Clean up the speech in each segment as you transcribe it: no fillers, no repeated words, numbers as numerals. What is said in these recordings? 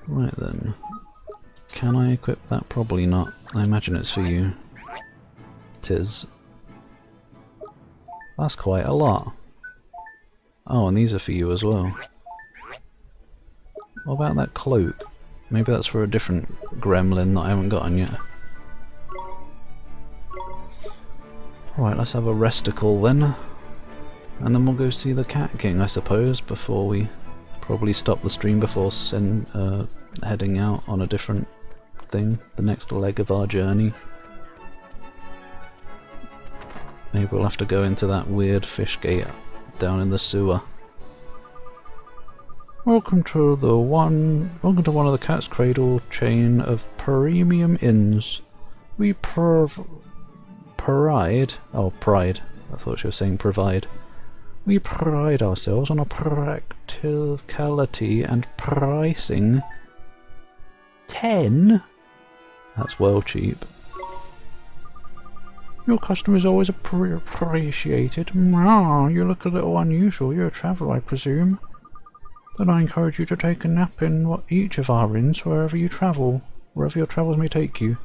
Right then. Can I equip that? Probably not. I imagine it's for you. 'Tis. That's quite a lot. Oh, and these are for you as well. What about that cloak? Maybe that's for a different gremlin that I haven't gotten yet. Right, let's have a resticle then. And then we'll go see the Cat King, I suppose, before we probably stop the stream before heading out on a different thing, the next leg of our journey. Maybe we'll have to go into that weird fish gate down in the sewer. Welcome to one of the Cat's Cradle chain of premium inns. We pride. Oh, pride. I thought she was saying provide. We pride ourselves on a practicality and pricing. 10? That's well cheap. Your custom is always appreciated. Ah, you look a little unusual. You're a traveller, I presume. Then I encourage you to take a nap in each of our inns wherever your travels may take you.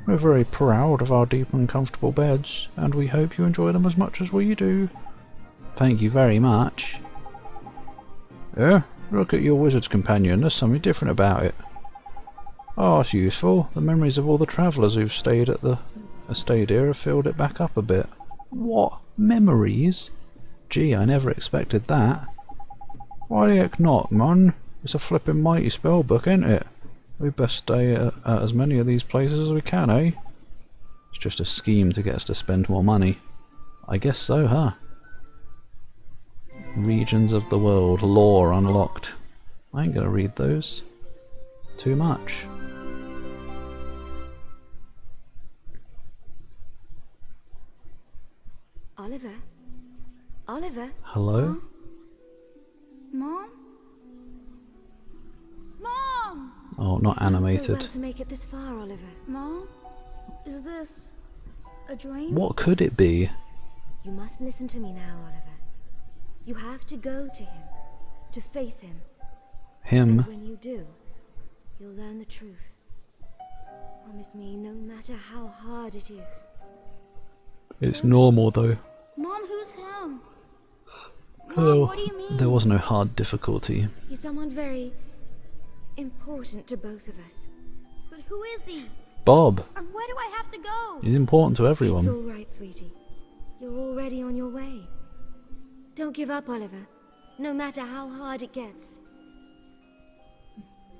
We're very proud of our deep and comfortable beds, and we hope you enjoy them as much as we do. Thank you very much. Yeah, look at your wizard's companion. There's something different about it. Oh, it's useful. The memories of all the travellers who've stayed here have filled it back up a bit. What? Memories? Gee, I never expected that. Why the heck not, man? It's a flippin' mighty spell book, ain't it? We best stay at as many of these places as we can, eh? It's just a scheme to get us to spend more money. I guess so, huh? Regions of the world, lore unlocked. I ain't gonna read those. Too much. Oliver? Oliver? Hello? Mom? Mom? Oh, not You've done animated. so well to make it this far, Oliver. Mom? Is this a dream? What could it be? You must listen to me now, Oliver. You have to go to him, to face him. Him? And when you do, you'll learn the truth. Promise me, no matter how hard it is. It's normal though. Mom, who's him? Hello. Mom, what do you mean? There was no hard difficulty. He's someone very important to both of us. But who is he? Bob! And where do I have to go? He's important to It's everyone. all right, sweetie. You're already on your way. Don't give up, Oliver. No matter how hard it gets.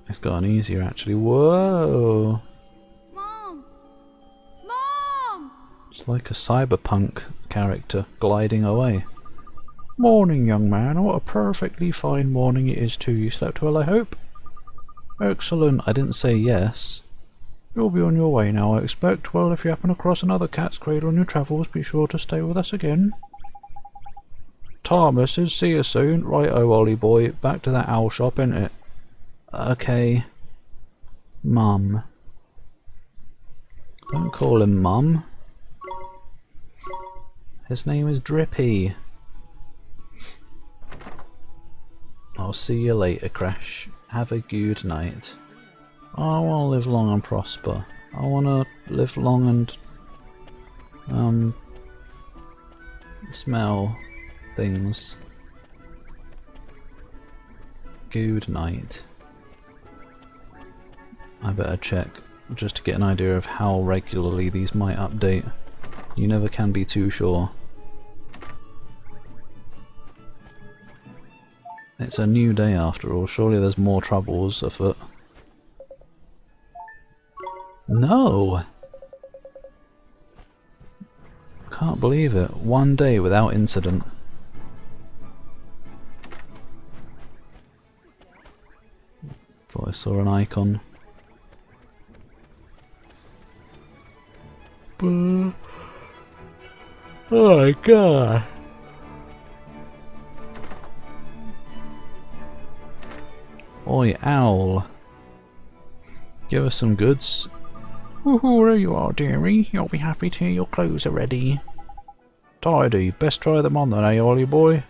It's gotten easier actually. Whoa! Mom! Mom! It's like a cyberpunk character gliding away. Morning, young man. What a perfectly fine morning it is too. You slept well, I hope? Excellent. I didn't say yes. You'll be on your way now, I expect. Well, if you happen across another Cat's Cradle on your travels, be sure to stay with us again. Thomas, see you soon. Right-o, Ollie boy. Back to that owl shop, innit it? Okay. Mum. Don't call him Mum. His name is Drippy. I'll see you later, Crash. Have a good night. I want to live long and prosper. I want to live long and smell things. Good night. I better check just to get an idea of how regularly these might update. You never can be too sure. It's a new day after all, surely there's more troubles afoot. No! Can't believe it. One day without incident. Thought I saw an icon. Oh my god! Oi, owl. Give us some goods. Woohoo, there you are, dearie. You'll be happy to hear your clothes are ready. Tidy. Best try them on then, eh, Ollie boy?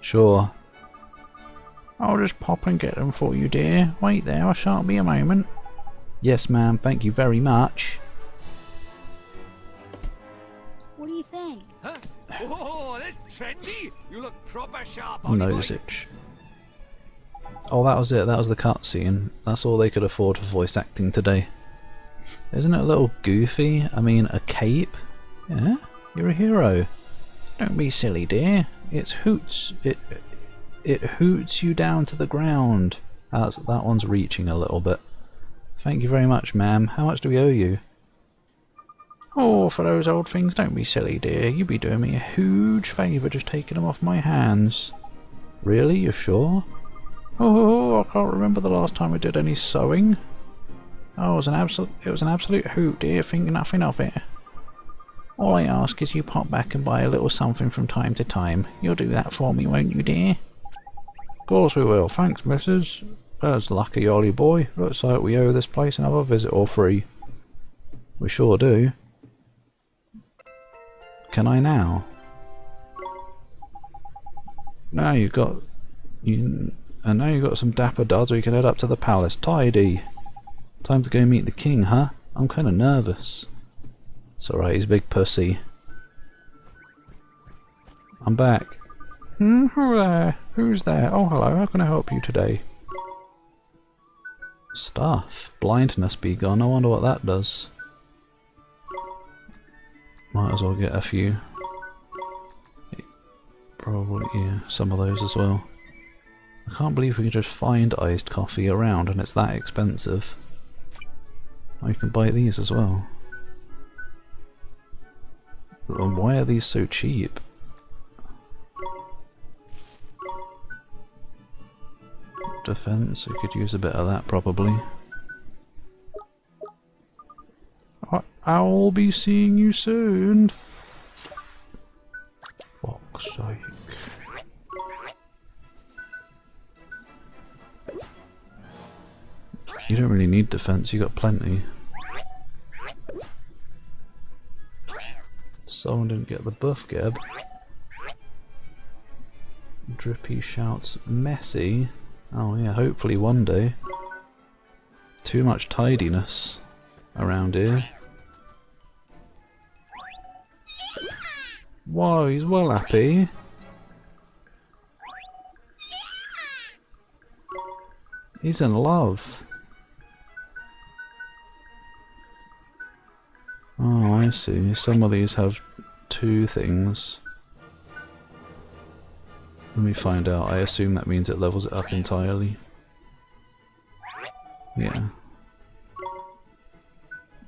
Sure. I'll just pop and get them for you, dear. Wait there, I shan't be a moment. Yes, ma'am, thank you very much. What do you think? Huh? Oh, that's trendy. You look proper sharp, Nose itch. Oh, that was it. That was the cutscene. That's all they could afford for voice acting today. Isn't it a little goofy? I mean, a cape? Yeah? You're a hero. Don't be silly, dear. It hoots you down to the ground. That one's reaching a little bit. Thank you very much, ma'am. How much do we owe you? Oh, for those old things, don't be silly, dear. You'd be doing me a huge favour just taking them off my hands. Really? You're sure? Oh, I can't remember the last time I did any sewing. Oh, it was an absolute hoot, dear. Think nothing of it. All I ask is you pop back and buy a little something from time to time. You'll do that for me, won't you, dear? Of course we will. Thanks, missus. That's lucky, Ollie boy. Looks like we owe this place another visit or free. We sure do. Can I now? Now you've got... And now you've got some dapper duds, or you can head up to the palace. Tidy. Time to go meet the king, huh? I'm kind of nervous. It's alright, he's a big pussy. I'm back. Who there? Who's there? Oh, hello, how can I help you today? Stuff. Blindness be gone, I wonder what that does. Might as well get a few. Probably, yeah, some of those as well. I can't believe we can just find iced coffee around and it's that expensive. I can buy these as well. Why are these so cheap? Defense, we could use a bit of that probably. I'll be seeing you soon. Fuck's sake. You don't really need defense, you got plenty. Someone didn't get the buff, Geb. Drippy shouts messy. Oh yeah, hopefully one day. Too much tidiness around here. Whoa, he's well happy. He's in love. Oh, I see. Some of these have two things. Let me find out. I assume that means it levels it up entirely. Yeah.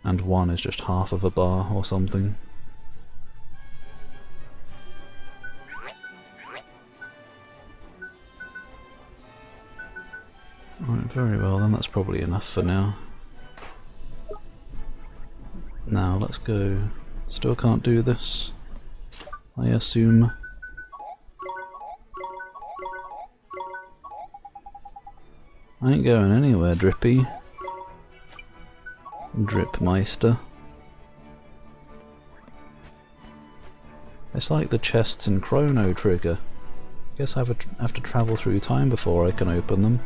And one is just half of a bar or something. Alright, very well then, that's probably enough for now. Now let's go. Still can't do this, I assume. I ain't going anywhere, Drippy. Dripmeister. It's like the chests in Chrono Trigger. Guess I have to travel through time before I can open them.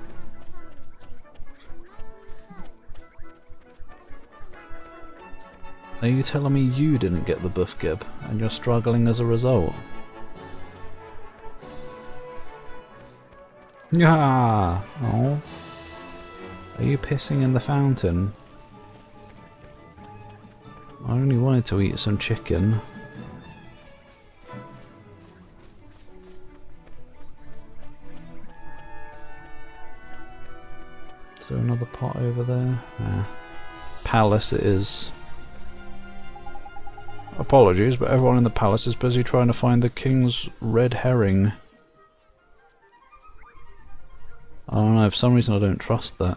Are you telling me you didn't get the buff, Gib, and you're struggling as a result? Yeah. Oh. Are you pissing in the fountain? I only wanted to eat some chicken. Is there another pot over there? Nah. Palace it is. Apologies, but everyone in the palace is busy trying to find the king's red herring. I don't know, for some reason I don't trust that.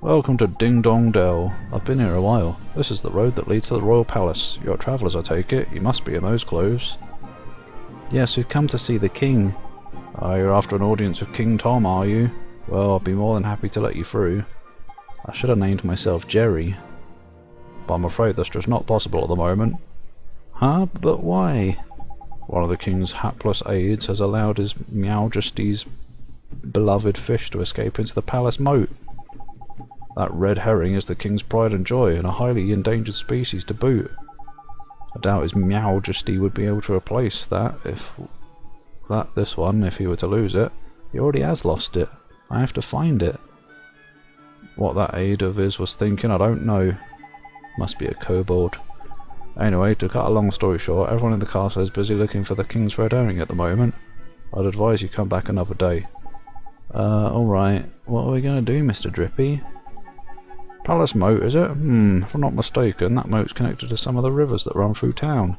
Welcome to Ding Dong Dell. I've been here a while. This is the road that leads to the royal palace. You're travellers, I take it. You must be in those clothes. Yes, we've come to see the king. You're after an audience with King Tom, are you? Well, I'll be more than happy to let you through. I should have named myself Jerry. But I'm afraid that's just not possible at the moment. Huh? But why? One of the king's hapless aides has allowed his Majesty's beloved fish to escape into the palace moat. That red herring is the king's pride and joy, and a highly endangered species to boot. I doubt his Majesty would be able to replace that if this one, if he were to lose it. He already has lost it. I have to find it. What that aide of his was thinking, I don't know. Must be a kobold. Anyway, to cut a long story short, everyone in the castle is busy looking for the king's red herring at the moment. I'd advise you come back another day. Alright. What are we going to do, Mr. Drippy? Palace moat, is it? If I'm not mistaken, that moat's connected to some of the rivers that run through town.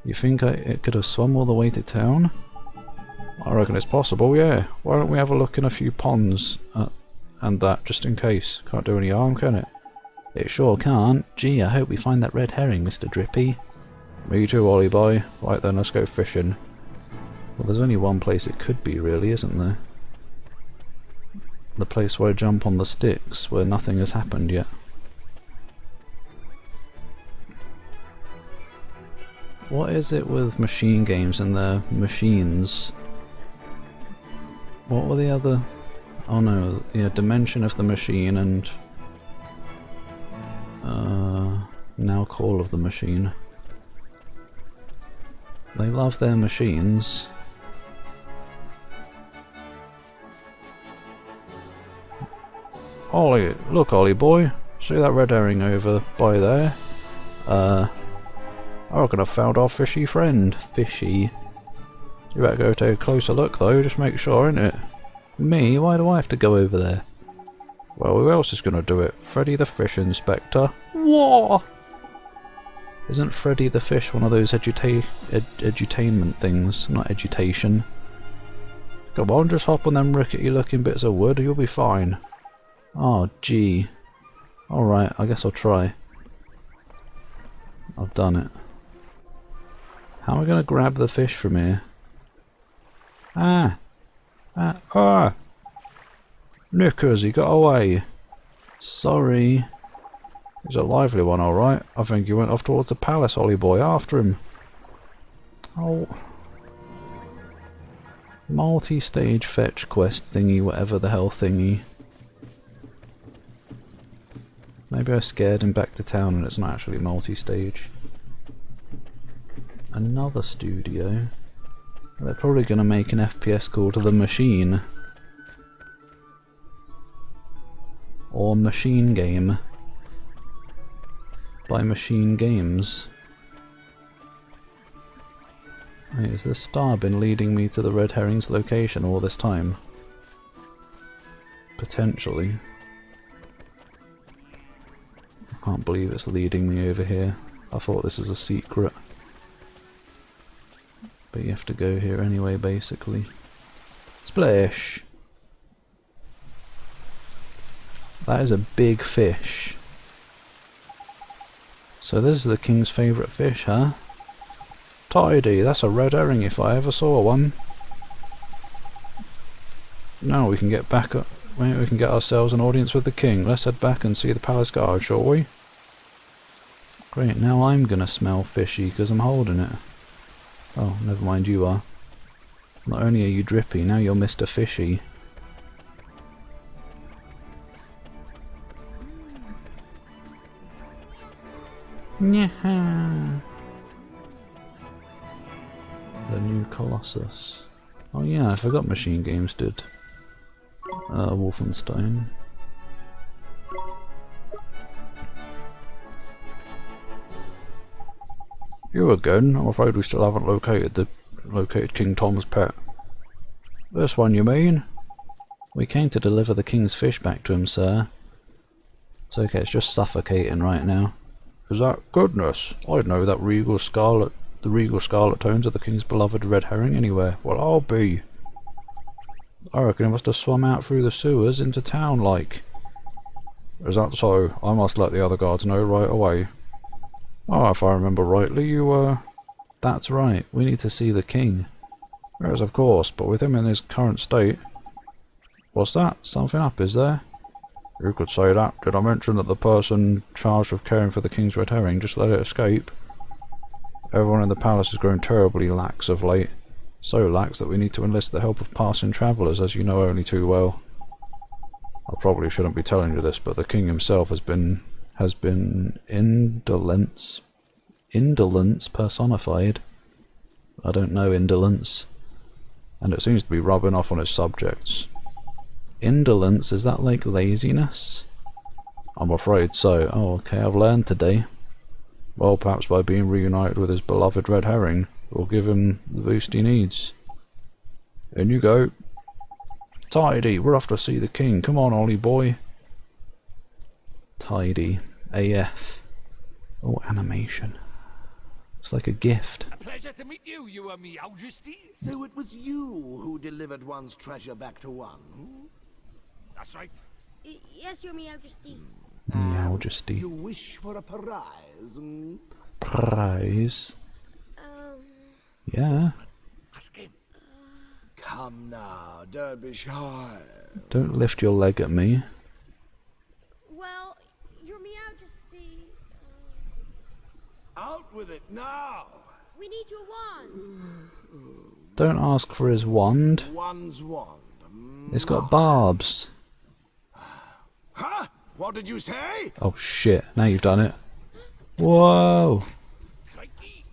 You think it could have swum all the way to town? I reckon it's possible, yeah. Why don't we have a look in a few ponds and that, just in case. Can't do any harm, can it? It sure can't. Gee, I hope we find that red herring, Mr. Drippy. Me too, Ollie boy. Right then, let's go fishing. Well, there's only one place it could be, really, isn't there? The place where I jump on the sticks, where nothing has happened yet. What is it with machine games and their machines? What were the other... Oh no, yeah, Dimension of the Machine and... now Call of the Machine. They love their machines. Ollie, look Ollie boy, see that red herring over by there? I reckon I found our fishy friend. Fishy. You better go take a closer look though, just make sure, innit? Me? Why do I have to go over there? Well, who else is gonna do it? Freddy the Fish Inspector? What? Isn't Freddy the Fish one of those edutainment things? Not education. Come on, just hop on them rickety looking bits of wood, you'll be fine. Oh, gee. Alright, I guess I'll try. I've done it. How am I going to grab the fish from here? Knickers, he got away. Sorry. He's a lively one, alright. I think he went off towards the palace, Ollie boy. After him. Oh. Multi-stage fetch quest thingy, whatever the hell thingy. Maybe I scared him back to town and it's not actually multi-stage. Another studio. They're probably going to make an FPS called The Machine. Or Machine Game. By Machine Games. Wait, has this star been leading me to the red herring's location all this time? Potentially. I can't believe it's leading me over here. I thought this was a secret. But you have to go here anyway, basically. Splash! That is a big fish. So this is the king's favourite fish, huh? Tidy, that's a red herring if I ever saw one. Now we can get back up. Maybe we can get ourselves an audience with the king. Let's head back and see the palace guard, shall we? Great, now I'm gonna smell fishy because I'm holding it. Oh, never mind, you are. Not only are you drippy, now you're Mr. Fishy. Nyaha. The new Colossus. Oh yeah, I forgot Machine Games did. Wolfenstein. You again? I'm afraid we still haven't located King Tom's pet. This one, you mean? We came to deliver the king's fish back to him, sir. It's okay, it's just suffocating right now. Is that goodness? I'd know that the regal scarlet tones of the king's beloved red herring anywhere. Well, I'll be. I reckon it must have swum out through the sewers into town like. Is that so? I must let the other guards know right away. Oh, if I remember rightly, you, That's right, we need to see the king. Yes, of course, but with him in his current state... What's that? Something up, is there? You could say that. Did I mention that the person charged with caring for the king's red herring just let it escape? Everyone in the palace has grown terribly lax of late. So lax that we need to enlist the help of passing travellers, as you know only too well. I probably shouldn't be telling you this, but the king himself has been indolence personified. I don't know indolence, and it seems to be rubbing off on his subjects. Indolence, is that like laziness? I'm afraid so. Oh, okay, I've learned today. Well, perhaps by being reunited with his beloved red herring, we'll give him the boost he needs. In you go. Tidy, we're off to see the king. Come on, Ollie boy. Tidy. AF. Oh, animation. It's like a gift. A pleasure to meet you, your Majesty. So it was you who delivered one's treasure back to one? That's right. Yes, Your Majesty. Majesty. You wish for a prize? Prize? Yeah. Ask him. Come now, don't be shy. Don't lift your leg at me. Well, Your Majesty. Out with it now! We need your wand. Don't ask for his wand. One's wand. It's got barbs. Huh? What did you say? Oh shit, now you've done it. Whoa! Crikey.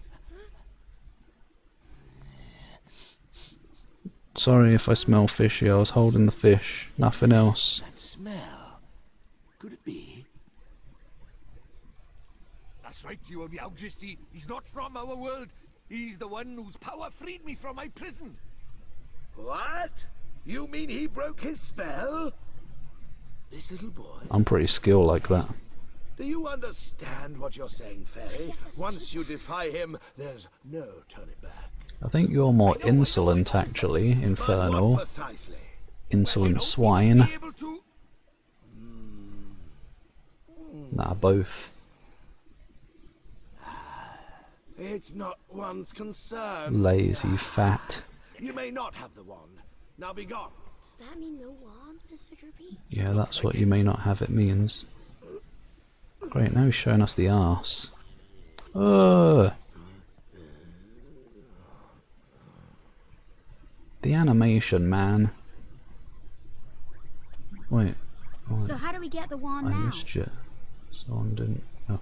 Sorry if I smell fishy, I was holding the fish, nothing else. That smell. Could it be? That's right, your Majesty. He's not from our world. He's the one whose power freed me from my prison. What? You mean he broke his spell? This little boy? I'm pretty skilled like that. Do you understand what you're saying, Faye? Once you defy him, there's no turning back. I think you're more insolent actually, But Infernal. what precisely? Insolent swine. Be able to... Nah, both. It's not one's concern. Lazy fat. You may not have the wand. Now be gone. Does that mean no wand, Mr. Drippy? Yeah, that's what you may not have it means. Great, now he's showing us the arse. Ugh. The animation, man. Wait. Oh, So how do we get the wand I now? missed shit. Someone didn't... Oh.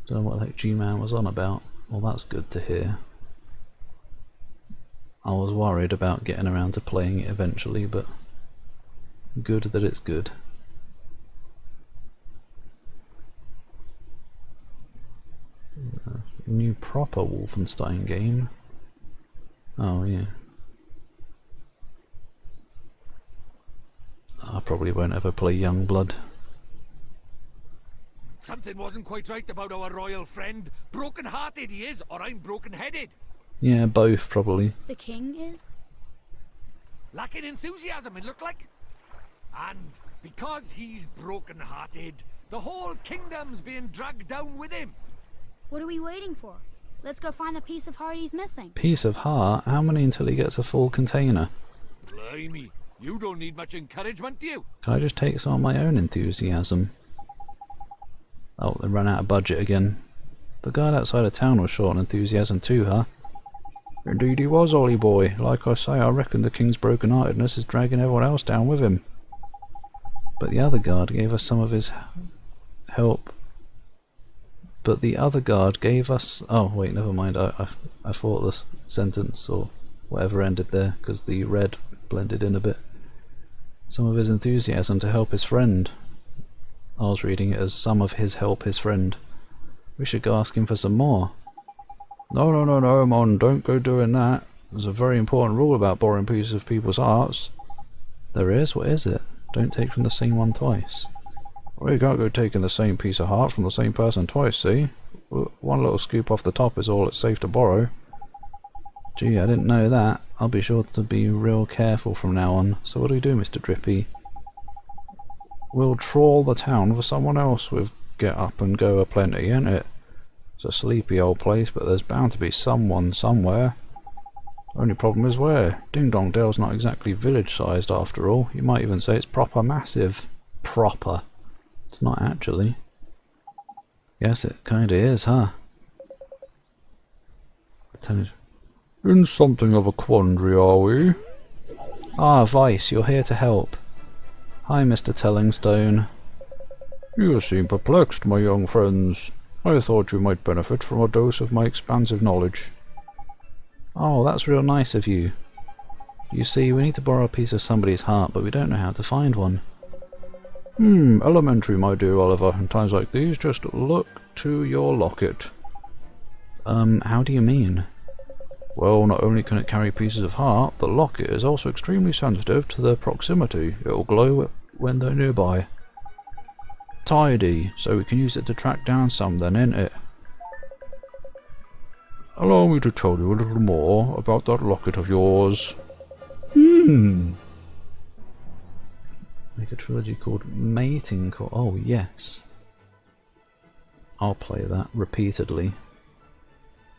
Don't know what that G-Man was on about. Well, that's good to hear. I was worried about getting around to playing it eventually, but good that it's good. New proper Wolfenstein game. Oh yeah. I probably won't ever play Youngblood. Something wasn't quite right about our royal friend. Broken-hearted he is, or I'm broken-headed. Yeah, both probably. The king is? Lacking enthusiasm, it looked like. And because he's broken-hearted, the whole kingdom's being dragged down with him. What are we waiting for? Let's go find the piece of heart he's missing. Piece of heart? How many until he gets a full container? Blimey, you don't need much encouragement, do you? Can I just take some of my own enthusiasm? Oh, they ran out of budget again. The guard outside of town was short on enthusiasm too, huh? Indeed he was, Ollie boy. Like I say, I reckon the king's broken-heartedness is dragging everyone else down with him. But the other guard gave us some of his help. But the other guard gave us... Oh, wait, never mind. I thought this sentence or whatever ended there, because the red blended in a bit. Some of his enthusiasm to help his friend. I was reading it as some of his help his friend. We should go ask him for some more. No, Mon, don't go doing that. There's a very important rule about borrowing pieces of people's hearts. There is? What is it? Don't take from the same one twice. Well, you can't go taking the same piece of heart from the same person twice, see? One little scoop off the top is all it's safe to borrow. Gee, I didn't know that. I'll be sure to be real careful from now on. So what do we do, Mr. Drippy? We'll trawl the town for someone else with get up and go aplenty, ain't it? It's a sleepy old place, but there's bound to be someone somewhere. Only problem is where? Ding Dong Dale's not exactly village-sized after all. You might even say it's proper massive. Proper. It's not actually. Yes, it kinda is, huh? In something of a quandary, are we? Ah, Vice, you're here to help. Hi, Mr. Tellingstone. You seem perplexed, my young friends. I thought you might benefit from a dose of my expansive knowledge. Oh, that's real nice of you. You see, we need to borrow a piece of somebody's heart, but we don't know how to find one. Elementary, my dear Oliver. In times like these, just look to your locket. How do you mean? Well, not only can it carry pieces of heart, the locket is also extremely sensitive to their proximity. It will glow when they're nearby. Tidy, so we can use it to track down some then, ain't it? Allow me to tell you a little more about that locket of yours. Make a trilogy called Mating Call. Oh, yes. I'll play that repeatedly.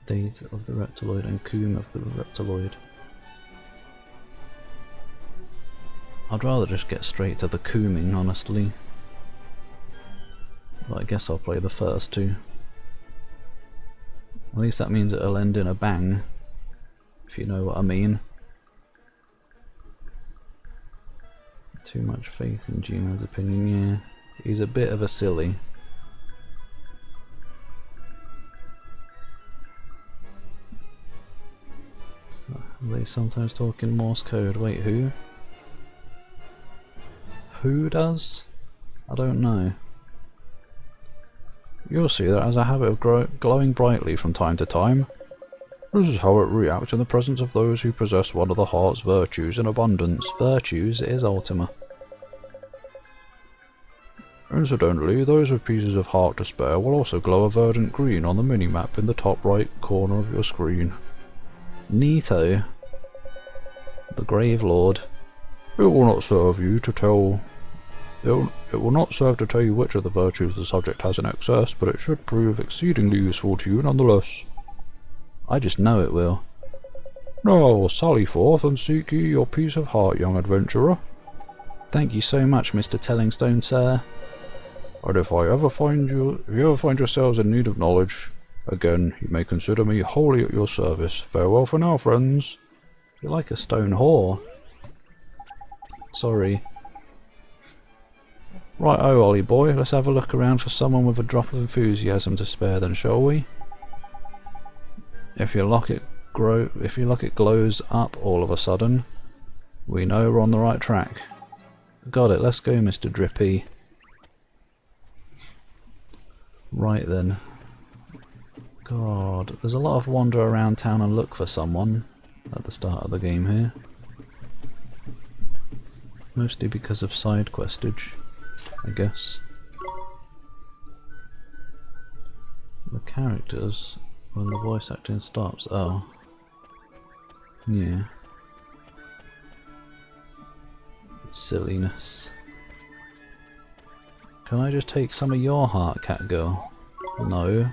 Deeds of the Reptiloid and Coom of the Reptiloid. I'd rather just get straight to the cooming, honestly. But I guess I'll play the first two. At least that means it'll end in a bang, if you know what I mean. Too much faith in Gino's opinion, yeah. He's a bit of a silly. They sometimes talk in Morse code. Wait, who? Who does? I don't know. You'll see that it has a habit of glowing brightly from time to time. This is how it reacts in the presence of those who possess one of the heart's virtues in abundance. Virtues is Ultima. Incidentally, those with pieces of heart to spare will also glow a verdant green on the minimap in the top right corner of your screen. Neato. The Grave Lord. It will not serve you to tell... It will not serve to tell you which of the virtues the subject has in excess, but it should prove exceedingly useful to you nonetheless. I just know it will. Now, sally forth and seek ye your piece of heart, young adventurer. Thank you so much, Mr. Tellingstone, sir. And if you ever find yourselves in need of knowledge, again, you may consider me wholly at your service. Farewell for now, friends. You're like a stone whore. Sorry. Right, oh, Ollie boy, let's have a look around for someone with a drop of enthusiasm to spare then, shall we? If your locket glows up all of a sudden, we know we're on the right track. Got it, let's go, Mr. Drippy. Right then. God, there's a lot of wander around town and look for someone at the start of the game here. Mostly because of side questage, I guess. The characters, when the voice acting stops, oh. Yeah. Silliness. Can I just take some of your heart, cat girl? No.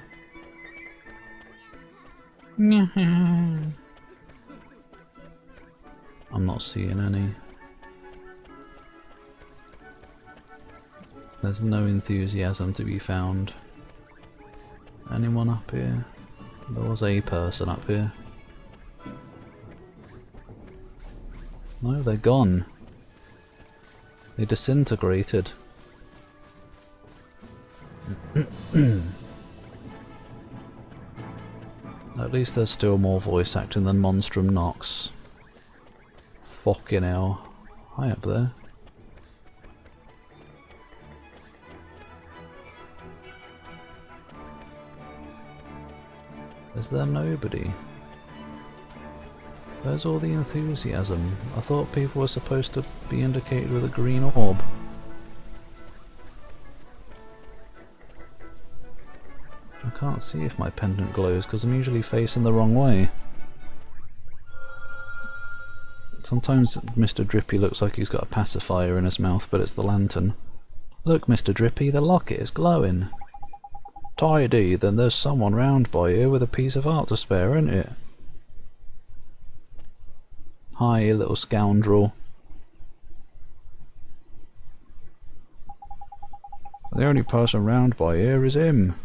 I'm not seeing any. There's no enthusiasm to be found. Anyone up here? There was a person up here. No, they're gone. They disintegrated. At least there's still more voice acting than Monstrum Nox. Fucking hell. Hi up there. Is there nobody? Where's all the enthusiasm? I thought people were supposed to be indicated with a green orb. I can't see if my pendant glows because I'm usually facing the wrong way. Sometimes Mr. Drippy looks like he's got a pacifier in his mouth, but it's the lantern. Look, Mr. Drippy, the locket is glowing. Tidy, then there's someone round by here with a piece of heart to spare, isn't it? Hi, you little scoundrel. The only person round by here is him.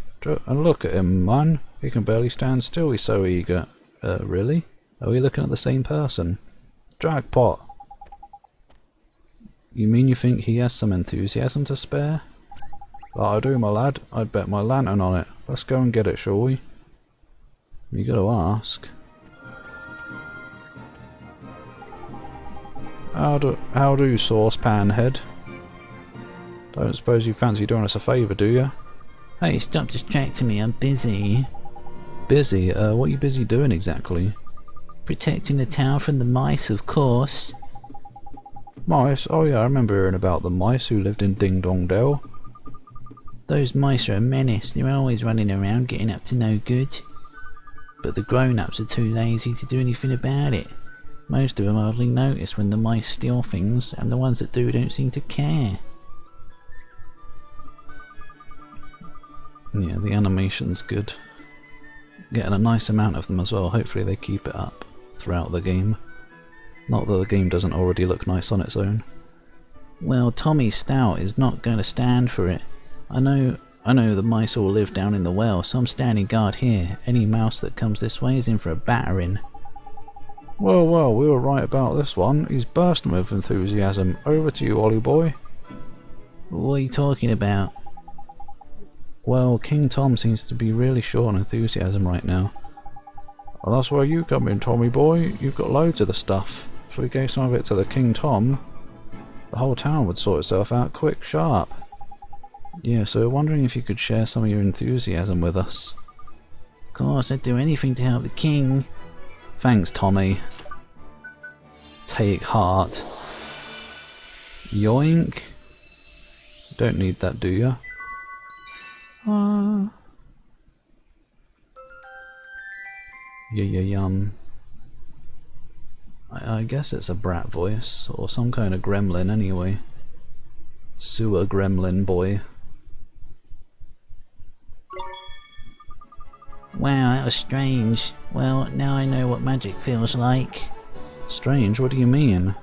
And look at him, man. He can barely stand still, he's so eager. Really? Are we looking at the same person? Jackpot! You mean you think he has some enthusiasm to spare? Well, I do, my lad. I'd bet my lantern on it. Let's go and get it, shall we? You gotta ask. How do, saucepan head? Don't suppose you fancy doing us a favour, do you? Hey, stop distracting me, I'm busy. Busy? What are you busy doing exactly? Protecting the town from the mice, of course. Mice? Oh yeah, I remember hearing about the mice who lived in Ding Dong Dell. Those mice are a menace, they're always running around getting up to no good. But the grown-ups are too lazy to do anything about it. Most of them hardly notice when the mice steal things, and the ones that do don't seem to care. Yeah, the animation's good. Getting a nice amount of them as well, hopefully they keep it up throughout the game. Not that the game doesn't already look nice on its own. Well, Tommy Stout is not going to stand for it. I know the mice all live down in the well, so I'm standing guard here. Any mouse that comes this way is in for a battering. Well, we were right about this one. He's bursting with enthusiasm. Over to you, Ollie boy. What are you talking about? Well, King Tom seems to be really short on enthusiasm right now. Well, that's where you come in, Tommy boy. You've got loads of the stuff. If we gave some of it to the King Tom, the whole town would sort itself out quick, sharp. Yeah, so we're wondering if you could share some of your enthusiasm with us. Of course, I'd do anything to help the king. Thanks, Tommy. Take heart. Yoink. Don't need that, do ya? Yum. I guess it's a brat voice, or some kind of gremlin anyway. Sewer gremlin boy. Wow, that was strange. Well, now I know what magic feels like. Strange? What do you mean?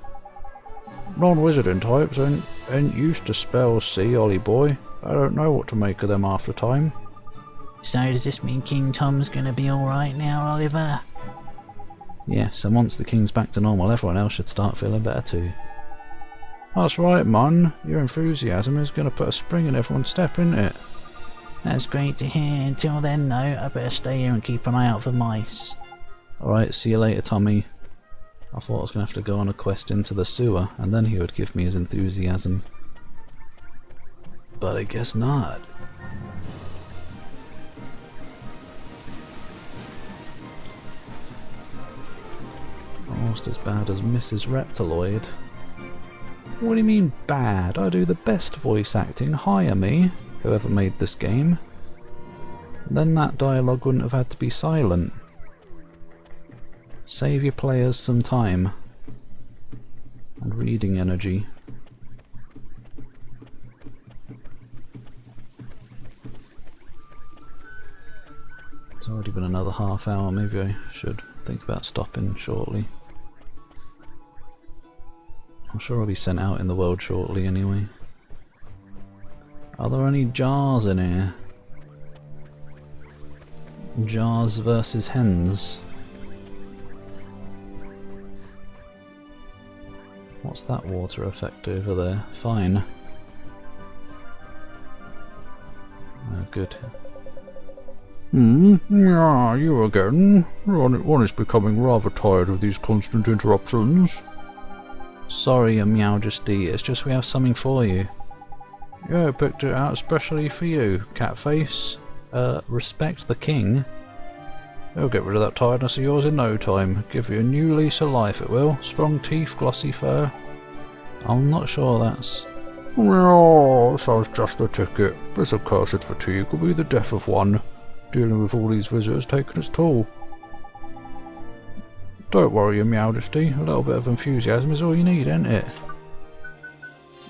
Non-wizarding types ain't used to spells, see, Ollie boy. I don't know what to make of them after time. So does this mean King Tom's gonna be alright now, Oliver? Yes, and once the king's back to normal, everyone else should start feeling better too. That's right, man. Your enthusiasm is gonna put a spring in everyone's step, isn't it? That's great to hear. Until then, though, I better stay here and keep an eye out for mice. Alright, see you later, Tommy. I thought I was going to have to go on a quest into the sewer, and then he would give me his enthusiasm. But I guess not. Almost as bad as Mrs. Reptiloid. What do you mean bad? I do the best voice acting. Hire me. Whoever made this game. Then that dialogue wouldn't have had to be silent. Save your players some time. And reading energy. It's already been another half hour, maybe I should think about stopping shortly. I'm sure I'll be sent out in the world shortly anyway. Are there any jars in here? Jars versus hens. What's that water effect over there? Fine. Oh, good. Yeah, you again. One is becoming rather tired of these constant interruptions. Sorry, Your Majesty, it's just we have something for you. Yeah, I picked it out especially for you, Catface. Respect the king. It'll get rid of that tiredness of yours in no time. Give you a new lease of life, it will. Strong teeth, glossy fur. I'm not sure that's... Oh, sounds just the ticket. This accursed fatigue will be the death of one. Dealing with all these visitors taking its toll. Don't worry, Your Majesty. A little bit of enthusiasm is all you need, ain't it?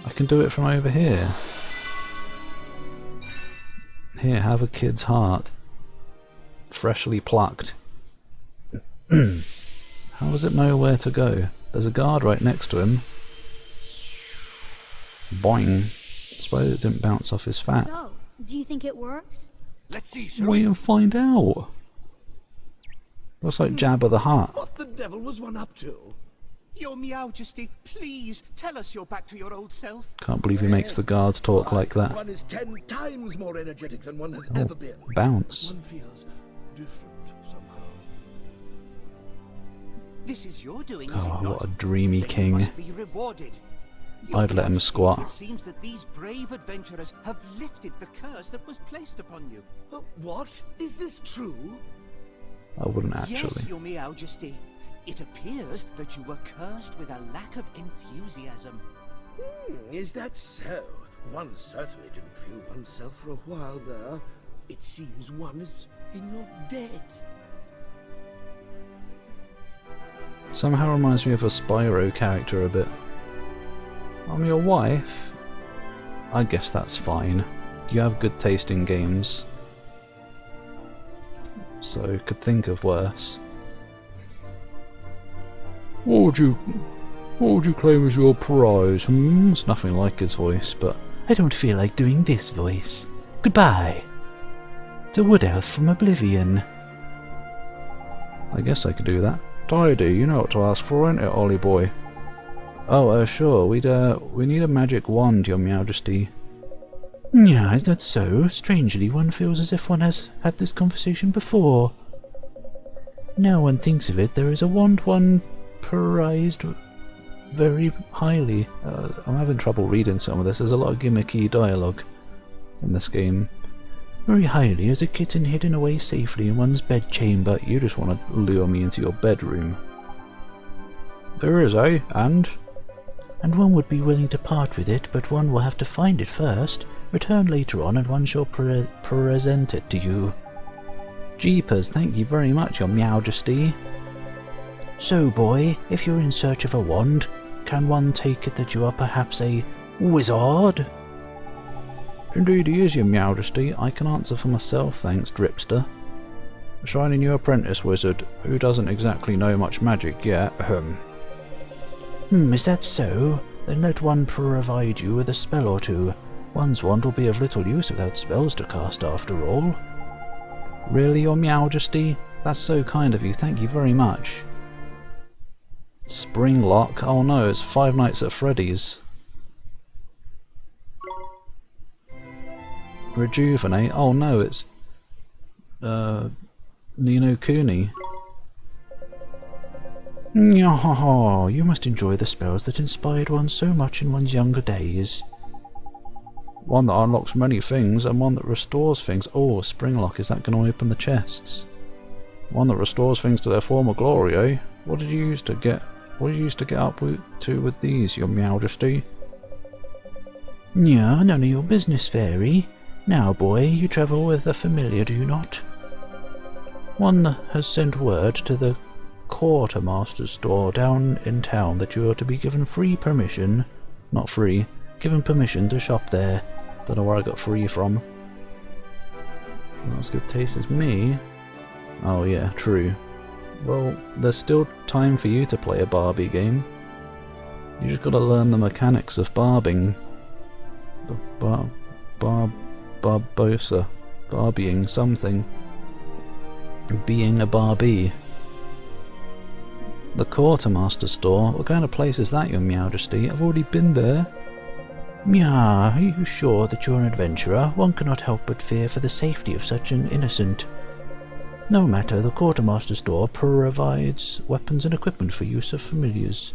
I can do it from over here. Here, have a kid's heart. Freshly plucked. How does it know where to go? There's a guard right next to him. Boing. I suppose it didn't bounce off his fat. So, do you think it worked? Let's see, shall Wait we? and find out. Looks like Jabba the Hutt. What the devil was one up to? Your Majesty, please tell us you're back to your old self. Can't believe he makes the guards talk like that. One is 10 times more energetic than one has ever been. Bounce. One feels different somehow. This is your doing, is it Oh, not? what a dreamy Then you king. must be rewarded. Your I'd let him Majesty, squat. It seems that these brave adventurers have lifted the curse that was placed upon you. What? Is this true? I wouldn't Yes, actually. your Majesty. It appears that you were cursed with a lack of enthusiasm. Is that so? One certainly didn't feel oneself for a while there. It seems one is in your debt. Somehow reminds me of a Spyro character a bit. I'm your wife? I guess that's fine. You have good taste in games. So, could think of worse. What would you claim as your prize? It's nothing like his voice, but I don't feel like doing this voice. Goodbye. It's a wood elf from Oblivion. I guess I could do that. Tidy, you know what to ask for, ain't it, Ollie boy? Oh, sure, we need a magic wand, your Majesty. Yeah, is that so? Strangely, one feels as if one has had this conversation before. Now one thinks of it, there is a wand one prized very highly. I'm having trouble reading some of this. There's a lot of gimmicky dialogue in this game. Very highly as a kitten hidden away safely in one's bedchamber. You just want to lure me into your bedroom. There is, eh? And one would be willing to part with it, but one will have to find it first, return later on, and one shall present it to you. Jeepers, thank you very much, your Majesty. So, boy, if you're in search of a wand, can one take it that you are perhaps a wizard? Indeed he is, your Majesty. I can answer for myself, thanks, Dripster. A shiny new apprentice wizard, who doesn't exactly know much magic yet, Is that so? Then let one provide you with a spell or two. One's wand will be of little use without spells to cast after all. Really, your Majesty? That's so kind of you, thank you very much. Spring lock? Oh no, it's Five Nights at Freddy's. Rejuvenate? Oh no, it's Nino Kuni. You must enjoy the spells that inspired one so much in one's younger days. One that unlocks many things and one that restores things. Oh, Springlock, is that going to open the chests? One that restores things to their former glory, eh? What did you used to get up to with these, your Majesty? Yeah, none of your business, fairy. Now, boy, you travel with a familiar, do you not? One that has sent word to the quartermaster's store down in town that you are to be given free permission, not free, given permission to shop there. Don't know where I got free from. Not as good taste as me. Oh yeah, true. Well, there's still time for you to play a Barbie game. You just gotta learn the mechanics of barbing. Barbosa. Barbieing something. Being a Barbie. The Quartermaster store? What kind of place is that, your Majesty? I've already been there. Are you sure that you're an adventurer? One cannot help but fear for the safety of such an innocent. No matter, the Quartermaster store provides weapons and equipment for use of familiars.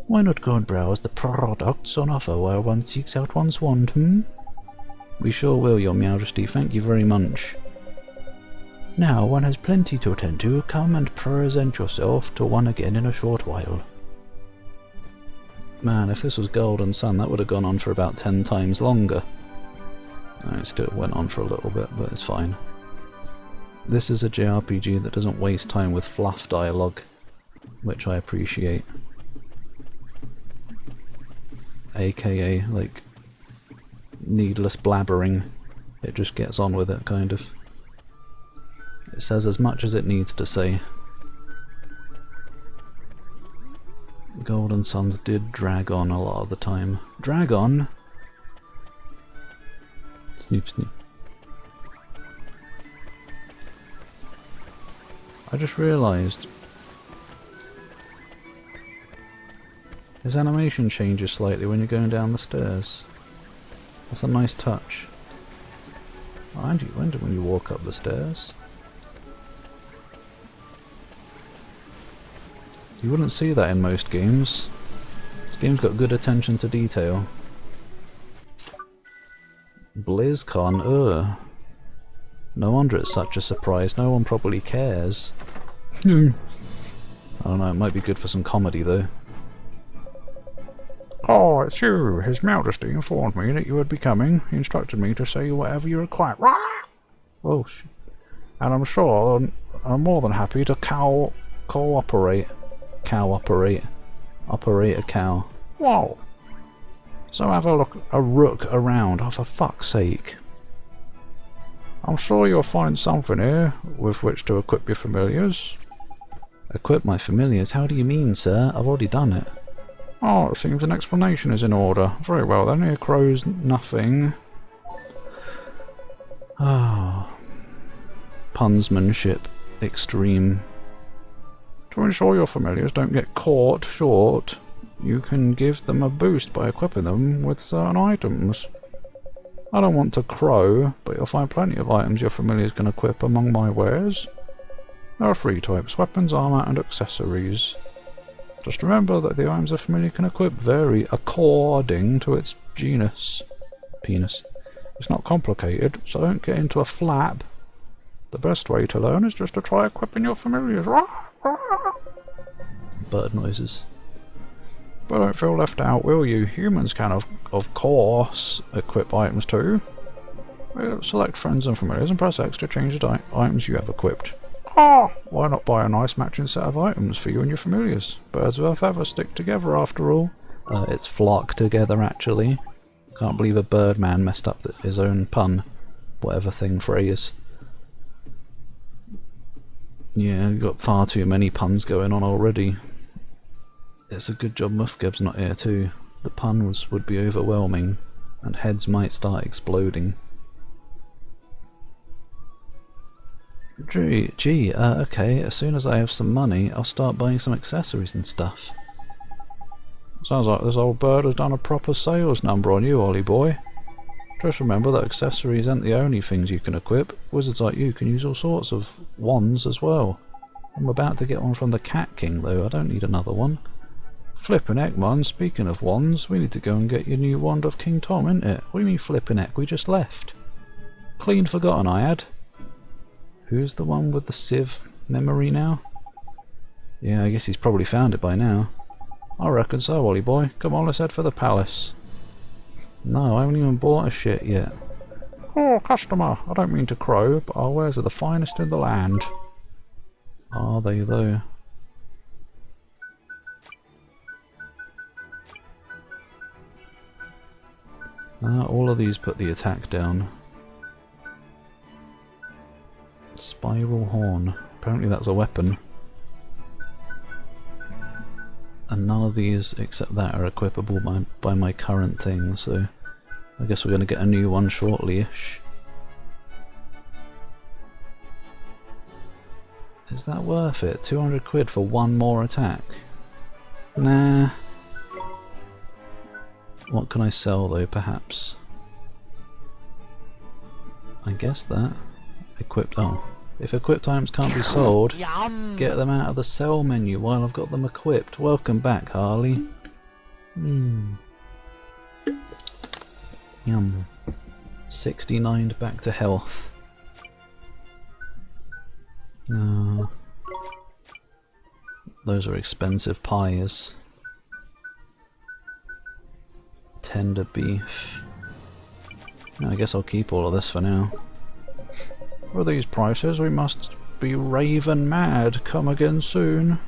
Why not go and browse the products on offer while one seeks out one's wand, We sure will, your Majesty. Thank you very much. Now one has plenty to attend to. Come and present yourself to one again in a short while. Man, if this was Golden Sun, that would have gone on for about 10 times longer. It still went on for a little bit, but it's fine. This is a JRPG that doesn't waste time with fluff dialogue, which I appreciate. AKA, like, needless blabbering. It just gets on with it, kind of. It says as much as it needs to say. Golden Suns did drag on a lot of the time. Drag on? Snoop snoop. I just realised his animation changes slightly when you're going down the stairs. That's a nice touch. Oh, and when you walk up the stairs. You wouldn't see that in most games. This game's got good attention to detail. BlizzCon, ugh. No wonder it's such a surprise, no one probably cares. I don't know, it might be good for some comedy though. Oh, it's you! His Majesty informed me that you would be coming. He instructed me to say whatever you require. Oh, shit. And I'm sure I'm more than happy to cooperate. Operate a cow. Whoa! So have a rook around, oh for fuck's sake. I'm sure you'll find something here with which to equip your familiars. Equip my familiars? How do you mean, sir? I've already done it. Oh, it seems an explanation is in order. Very well then, here crows nothing. Ah, punsmanship extreme. To ensure your familiars don't get caught short, you can give them a boost by equipping them with certain items. I don't want to crow, but you'll find plenty of items your familiars can equip among my wares. There are 3 types: weapons, armour and accessories. Just remember that the items a familiar can equip vary according to its genus. Penis. It's not complicated, so don't get into a flap. The best way to learn is just to try equipping your familiars. Bird noises. But don't feel left out, will you? Humans can, of course, equip items too. Select friends and familiars and press X to change the items you have equipped. Why not buy a nice matching set of items for you and your familiars? Birds of a feather stick together after all. It's flock together actually. Can't believe a birdman messed up his own pun. Whatever thing phrase. Yeah, you've got far too many puns going on already. It's a good job Muffgeb's not here too. The pun would be overwhelming, and heads might start exploding. Okay, as soon as I have some money, I'll start buying some accessories and stuff. Sounds like this old bird has done a proper sales number on you, Ollie boy. Just remember that accessories aren't the only things you can equip. Wizards like you can use all sorts of wands as well. I'm about to get one from the Cat King though, I don't need another one. Flippin' heck, man, speaking of wands, we need to go and get your new wand of King Tom, innit it? What do you mean flippin' heck, we just left. Clean forgotten I had. Who's the one with the sieve memory now? Yeah, I guess he's probably found it by now. I reckon so, Ollie boy. Come on, let's head for the palace. No, I haven't even bought a shit yet. Oh, customer, I don't mean to crow, but our wares are the finest in the land. Are they though? All of these put the attack down. Spiral horn. Apparently that's a weapon. And none of these except that are equipable by my current thing, so I guess we're going to get a new one shortly-ish. Is that worth it? 200 quid for one more attack? Nah. What can I sell though, perhaps? I guess that. Equipped. Oh. If equipped items can't be sold, get them out of the sell menu while I've got them equipped. Welcome back, Harley. Yum. 69 back to health. Those are expensive pies. Tender beef. I guess I'll keep all of this for now. For these prices we must be raven mad. Come again soon.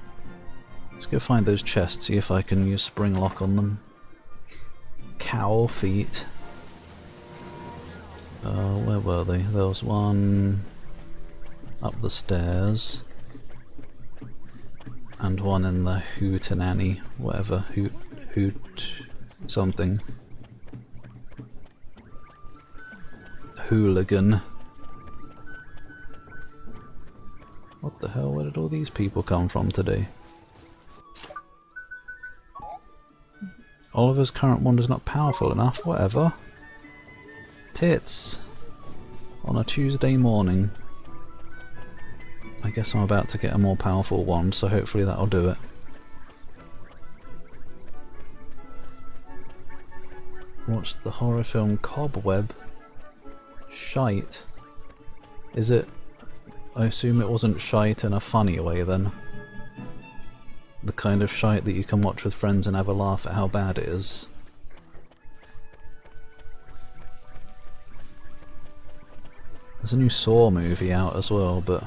Let's go find those chests, see if I can use spring lock on them. Cow feet. Where were they? There was one up the stairs. And one in the hootenanny, whatever, hoot something. Hooligan. What the hell, where did all people come from today. Oliver's current wand is not powerful enough, whatever. Tits! On a Tuesday morning. I guess I'm about to get a more powerful wand, so hopefully that'll do it. Watch the horror film Cobweb. Shite. Is it... I assume it wasn't shite in a funny way then. The kind of shite that you can watch with friends and have a laugh at how bad it is. There's a new Saw movie out as well, but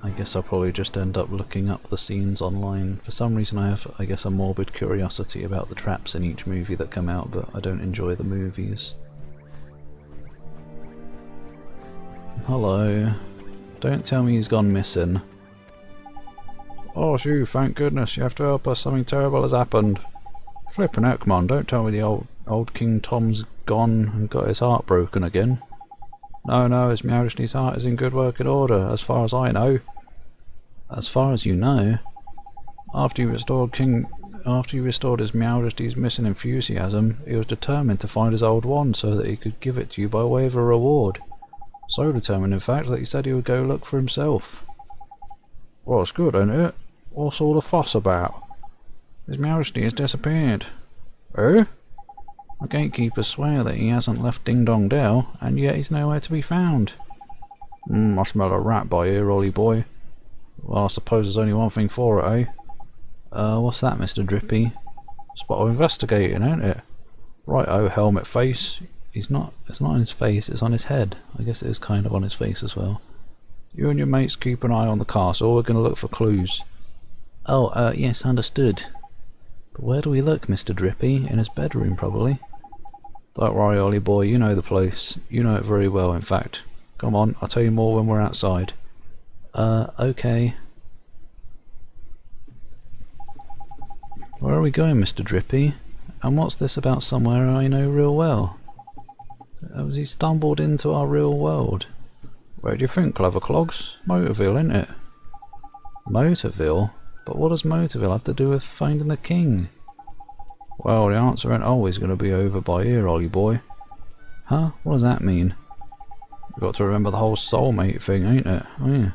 I guess I'll probably just end up looking up the scenes online. For some reason I have, I guess, a morbid curiosity about the traps in each movie that come out, but I don't enjoy the movies. Hello. Don't tell me he's gone missing. Oh, it's you, thank goodness. You have to help us. Something terrible has happened. Flippin' heck, come on, don't tell me the old King Tom's gone and got his heart broken again. No, His Majesty's heart is in good working order, as far as I know. As far as you know? After you restored His Majesty's missing enthusiasm, he was determined to find his old wand so that he could give it to you by way of a reward. So determined, in fact, that he said he would go look for himself. Well, it's good, ain't it? What's all the fuss about? His Majesty has disappeared. Eh? The gatekeepers swear that he hasn't left Ding Dong Dell, and yet he's nowhere to be found. I smell a rat by here, Ollie boy. Well, I suppose there's only one thing for it, eh? What's that, Mr. Drippy? Spot of investigating, ain't it? Right-o, helmet face. It's not on his face, it's on his head. I guess it is kind of on his face as well. You and your mates keep an eye on the castle, we're going to look for clues. Oh, yes, understood. But where do we look, Mr. Drippy? In his bedroom, probably. Don't worry, Ollie boy, you know the place. You know it very well, in fact. Come on, I'll tell you more when we're outside. Okay. Where are we going, Mr. Drippy? And what's this about somewhere I know real well? Has he stumbled into our real world? Where do you think, clever clogs? Motorville, isn't it? Motorville? But what does Motorville have to do with finding the king? Well, the answer ain't always going to be over by here, Ollie boy. Huh? What does that mean? You've got to remember the whole soulmate thing, ain't it? Oh, yeah.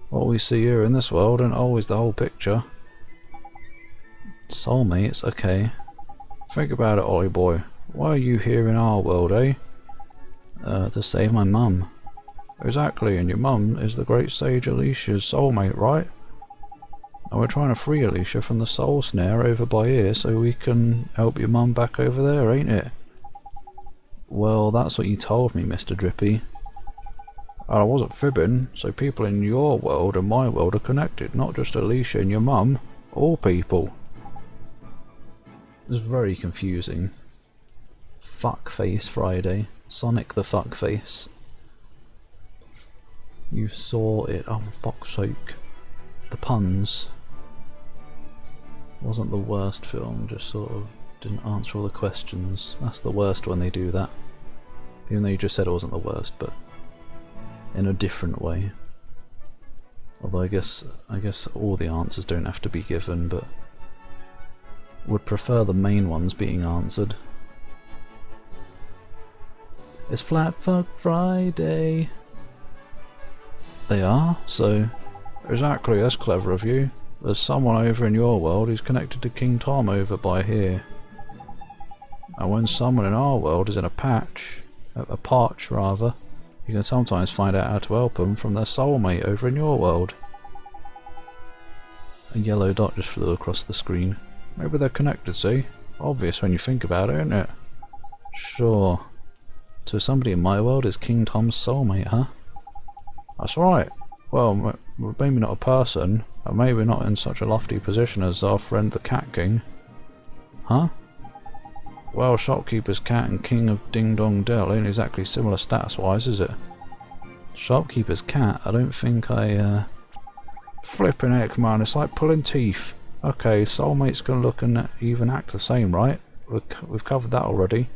What we see here in this world ain't always the whole picture. Soulmates? Okay. Think about it, Ollie boy. Why are you here in our world, eh? To save my mum. Exactly, and your mum is the great sage Alicia's soulmate, right? And we're trying to free Alicia from the soul snare over by here so we can help your mum back over there, ain't it? Well, that's what you told me, Mr. Drippy. And I wasn't fibbing, so people in your world and my world are connected, not just Alicia and your mum, all people. It's very confusing. Fuckface Friday. Sonic the Fuckface. You saw it, oh for fuck's sake. The puns. Wasn't the worst film, just sort of didn't answer all the questions. That's the worst when they do that. Even though you just said it wasn't the worst, but in a different way. Although I guess all the answers don't have to be given, but would prefer the main ones being answered. It's Flat Fuck Friday. They are, so exactly, that's clever of you. There's someone over in your world who's connected to King Tom over by here. And when someone in our world is in a patch rather, you can sometimes find out how to help them from their soulmate over in your world. A yellow dot just flew across the screen. Maybe they're connected, see? Obvious when you think about it, isn't it? Sure. So somebody in my world is King Tom's soulmate, huh? That's right. Well, maybe not a person, and maybe not in such a lofty position as our friend the Cat King. Huh? Well, Shopkeeper's Cat and King of Ding Dong Dell ain't exactly similar status-wise, is it? Shopkeeper's Cat? I don't think I, Flippin' heck, man, it's like pulling teeth. Okay, soulmates can look and even act the same, right? We've covered that already.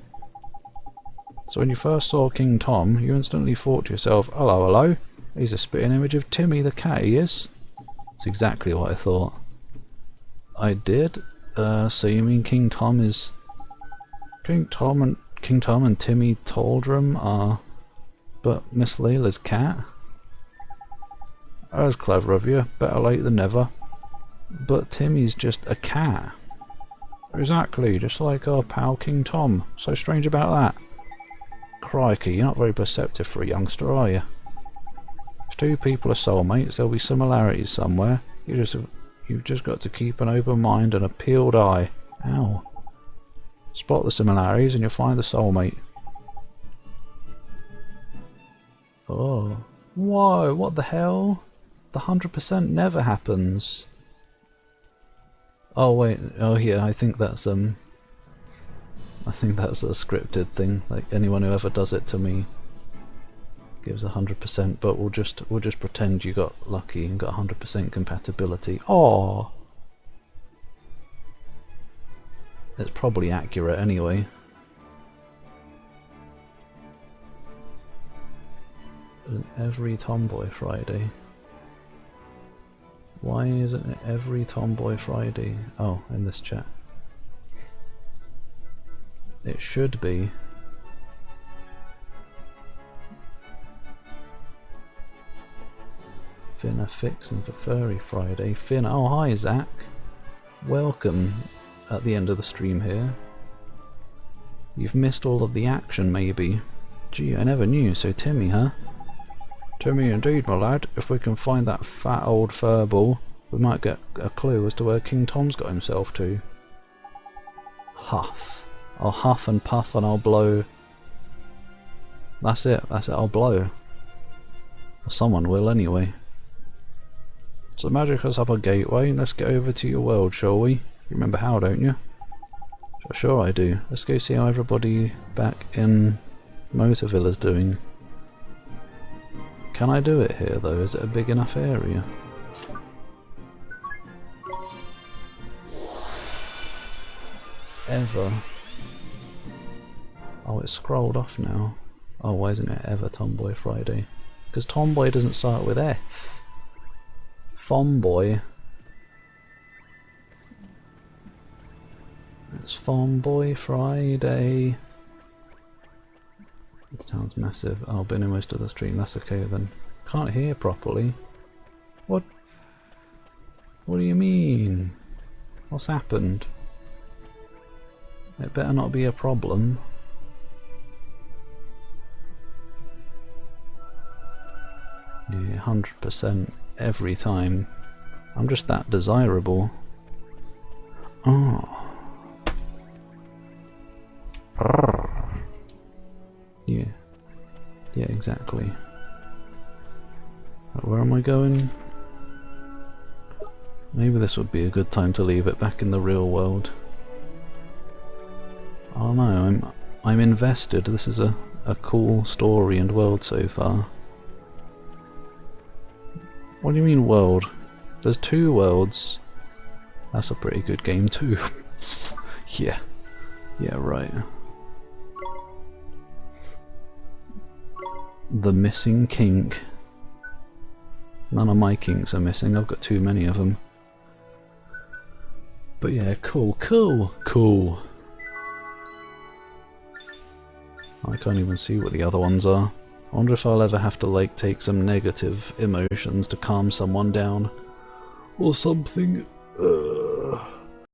So when you first saw King Tom, you instantly thought to yourself, hello, hello, He's a spitting image of Timmy the cat, he is. That's exactly what I thought. I did? So you mean King Tom is... King Tom and Timmy Taldrum are... but Miss Layla's cat? That was clever of you. Better late than never. But Timmy's just a cat. Exactly, just like our pal King Tom. So strange about that. Crikey, you're not very perceptive for a youngster, are you? If two people are soulmates, there'll be similarities somewhere. You've just got to keep an open mind and a peeled eye. Ow. Spot the similarities and you'll find the soulmate. Oh. Whoa, what the hell? The 100% never happens. Oh wait, oh yeah, I think that's a scripted thing. Like anyone who ever does it to me gives 100%, but we'll just pretend you got lucky and got 100% compatibility. Oh, it's probably accurate anyway. Every Tomboy Friday. Why isn't it every Tomboy Friday? Oh, in this chat. It should be. Finna fixin' for Furry Friday. Finn, oh hi Zach. Welcome at the end of the stream here. You've missed all of the action maybe. Gee, I never knew, so Timmy, huh? Timmy indeed, my lad. If we can find that fat old furball, we might get a clue as to where King Tom's got himself to. Huff. I'll huff and puff and I'll blow. That's it, I'll blow. Or someone will anyway. So magic us up a gateway, let's get over to your world, shall we? You remember how, don't you? Sure I do. Let's go see how everybody back in Motorville is doing. Can I do it here though? Is it a big enough area? Ever. Oh, it's scrolled off now. Oh, why isn't it ever Tomboy Friday? Because Tomboy doesn't start with F. Fomboy. It's Fomboy Friday. The town's massive. I'll be in most of the stream. That's okay then. Can't hear properly. What? What do you mean? What's happened? It better not be a problem. Yeah, 100% every time. I'm just that desirable. Oh. Yeah. Yeah, exactly. Right, where am I going? Maybe this would be a good time to leave it back in the real world. I don't know, I'm invested. This is a cool story and world so far. What do you mean world? There's 2 worlds. That's a pretty good game too. Yeah. Yeah, right. The missing kink. None of my kinks are missing, I've got too many of them. But yeah, cool. I can't even see what the other ones are. I wonder if I'll ever have to like take some negative emotions to calm someone down. Or something.